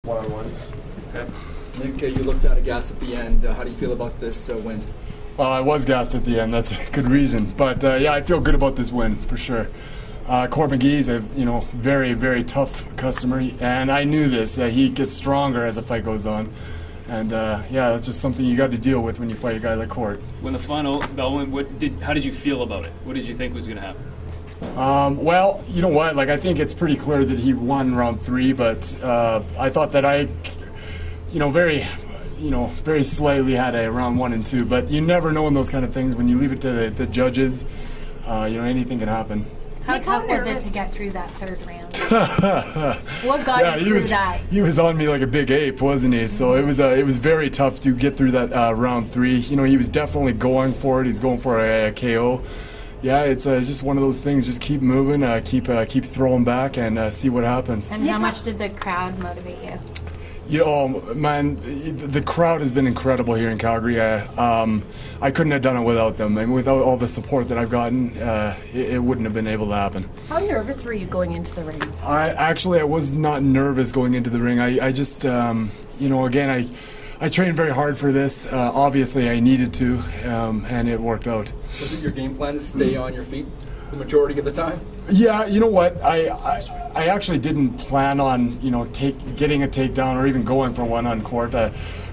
one-on-ones. Okay. Nick, you looked out of gas at the end. How do you feel about this win? Well, I was gassed at the end. That's a good reason. But yeah, I feel good about this win for sure. Court McGee is a very, very tough customer, and I knew this. He gets stronger as the fight goes on. And yeah, that's just something you got to deal with when you fight a guy like Court. When the final bell went, how did you feel about it? What did you think was going to happen? Well, you know what? Like, I think it's pretty clear that he won round 3, but I thought that I, very slightly had a round 1 and 2. But you never know in those kind of things. When you leave it to the judges, anything can happen. How tough was it to get through that third round? What got you through that? He was on me like a big ape, wasn't he? So it was very tough to get through that round 3. He was definitely going for it. He's going for a KO. Yeah, it's just one of those things. Just keep moving, keep throwing back, and see what happens. And how much did the crowd motivate you? Man, the crowd has been incredible here in Calgary. I couldn't have done it without them. I mean, without all the support that I've gotten, it wouldn't have been able to happen. How nervous were you going into the ring? I was not nervous going into the ring. I just, again, I trained very hard for this. Obviously, I needed to, and it worked out. Was it your game plan to stay on your feet the majority of the time? Yeah, you know what? I actually didn't plan on getting a takedown or even going for one on Court.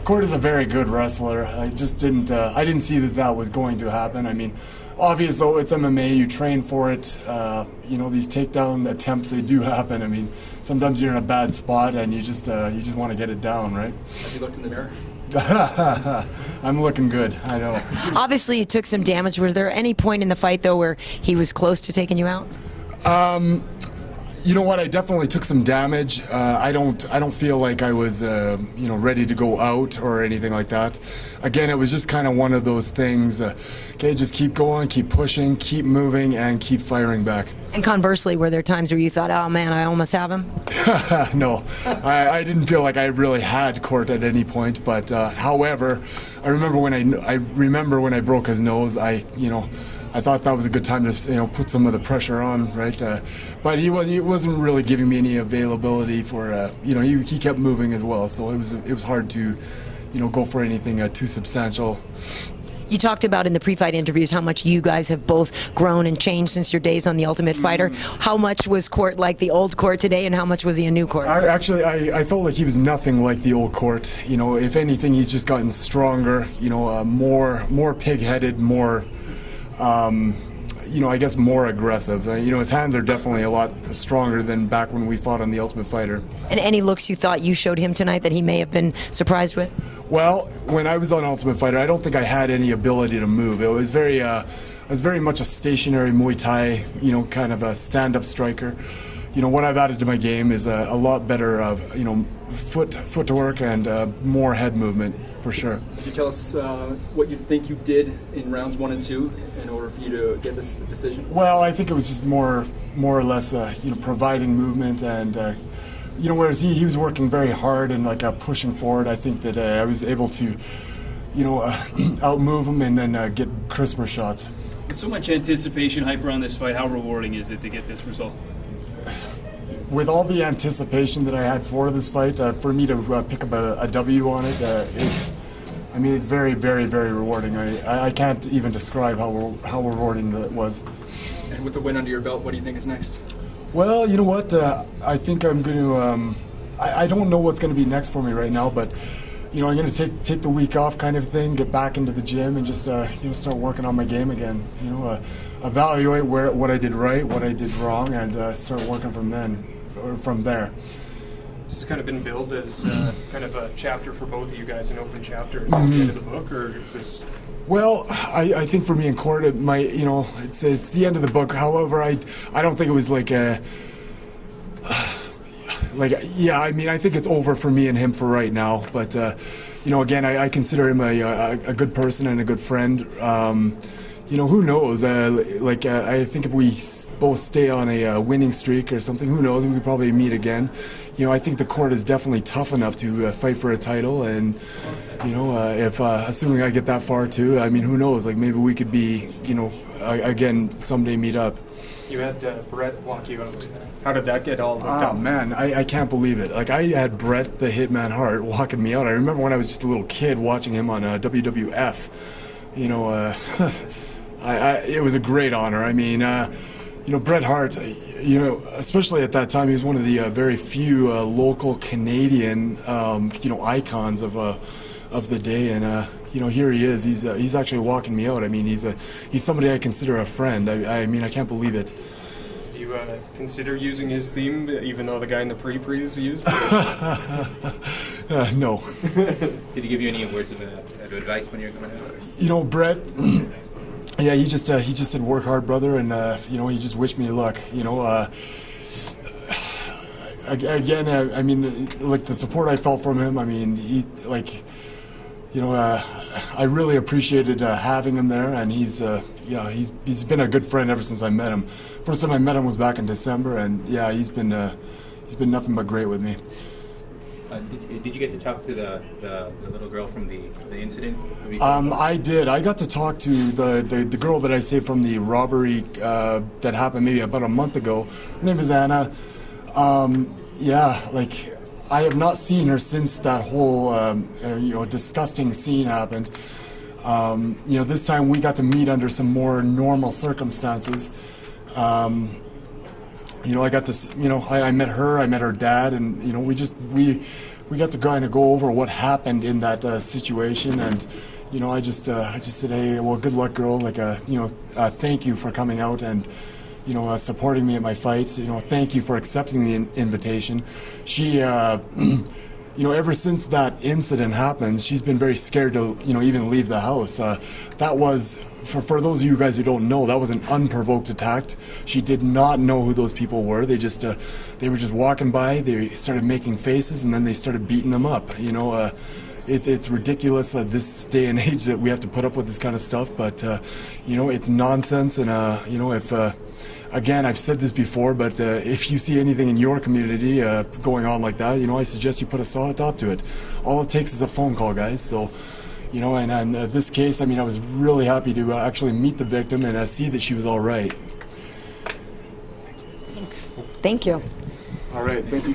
Court is a very good wrestler. I just didn't. I didn't see that was going to happen. I mean, obviously it's MMA. You train for it. These takedown attempts, they do happen. I mean, sometimes you're in a bad spot and you just want to get it down, right? Have you looked in the mirror? I'm looking good, I know. Obviously, you took some damage. Was there any point in the fight, though, where he was close to taking you out? You know what? I definitely took some damage. I don't feel like I was, ready to go out or anything like that. Again, it was just kind of one of those things. Okay, just keep going, keep pushing, keep moving, and keep firing back. And conversely, were there times where you thought, "Oh man, I almost have him"? No, I didn't feel like I really had Court at any point. But however, I remember when I broke his nose. I thought that was a good time to put some of the pressure on, right? But he wasn't really giving me any availability for he kept moving as well, so it was hard to go for anything too substantial. You talked about in the pre-fight interviews how much you guys have both grown and changed since your days on The Ultimate Fighter. How much was Court like the old Court today, and how much was he a new Court? I felt like he was nothing like the old Court. If anything, he's just gotten stronger. More pig-headed, more. I guess more aggressive. His hands are definitely a lot stronger than back when we fought on The Ultimate Fighter. And any looks you thought you showed him tonight that he may have been surprised with? Well, when I was on Ultimate Fighter, I don't think I had any ability to move. It was very much a stationary Muay Thai, kind of a stand-up striker. What I've added to my game is a lot better of, footwork and more head movement, for sure. Could you tell us what you think you did in rounds 1 and 2 in order for you to get this decision? Well, I think it was just more or less, providing movement and, whereas he was working very hard and pushing forward. I think that I was able to, outmove him and then get crisper shots. With so much anticipation, hype around this fight, how rewarding is it to get this result? With all the anticipation that I had for this fight, for me to pick up a W on it, it's very, very, very rewarding. I can't even describe how rewarding that was. And with the win under your belt, what do you think is next? Well, you know what? I think I'm going to. I don't know what's going to be next for me right now, but I'm going to take the week off, kind of thing, get back into the gym, and just start working on my game again. Evaluate what I did right, what I did wrong, and start working from there. This has kind of been billed as kind of a chapter for both of you guys, an open chapter. Is this the end of the book, or is this? Well, I think for me in Court, it might, it's the end of the book. However, I don't think it was I think it's over for me and him for right now. But again, I consider him a good person and a good friend. Who knows? I think if we both stay on a winning streak or something, who knows? We could probably meet again. I think the Court is definitely tough enough to fight for a title, and if assuming I get that far too, who knows? Maybe we could be, again someday meet up. You had Brett walk you out. How did that get all hooked Oh up? man, I can't believe it. Like I had Brett the Hitman Hart walking me out. I remember when I was just a little kid watching him on WWF. You know, it was a great honor. I mean, you know, Bret Hart, you know, especially at that time, he was one of the very few local Canadian, you know, icons of the day. And you know, here he is. He's actually walking me out. I mean, he's somebody I consider a friend. I mean, I can't believe it. Do you consider using his theme, even though the guy in the pre-pre's used it? No. Did he give you any words of advice when you were coming out? You know, Brett. Yeah, he just said, "Work hard, brother," and you know, he just wished me luck. You know, again, I mean, like the support I felt from him. I mean, he like, you know, I really appreciated having him there, and he's yeah, he's been a good friend ever since I met him. First time I met him was back in December, and yeah, he's been nothing but great with me. Did you get to talk to the little girl from the incident? I did. I got to talk to the girl that I saved from the robbery that happened maybe about a month ago. Her name is Anna. Yeah, like I have not seen her since that whole you know, disgusting scene happened. You know, this time we got to meet under some more normal circumstances. You know, I got to, you know, I met her dad, and you know, we got to kind of go over what happened in that situation, and you know, I just said, hey, well, good luck, girl. Like, you know, thank you for coming out and, you know, supporting me at my fight. You know, thank you for accepting the invitation. She, you know, ever since that incident happened, she's been very scared to, you know, even leave the house. That was, for those of you guys who don't know, that was an unprovoked attack. She did not know who those people were. They were just walking by. They started making faces, and then they started beating them up. You know, it's ridiculous at this day and age that we have to put up with this kind of stuff. But you know, it's nonsense. And you know, if again, I've said this before, but if you see anything in your community going on like that, you know, I suggest you put a solid stop to it. All it takes is a phone call, guys. So, you know, and this case, I mean, I was really happy to actually meet the victim and see that she was all right. Thanks. Thank you. All right, thank you.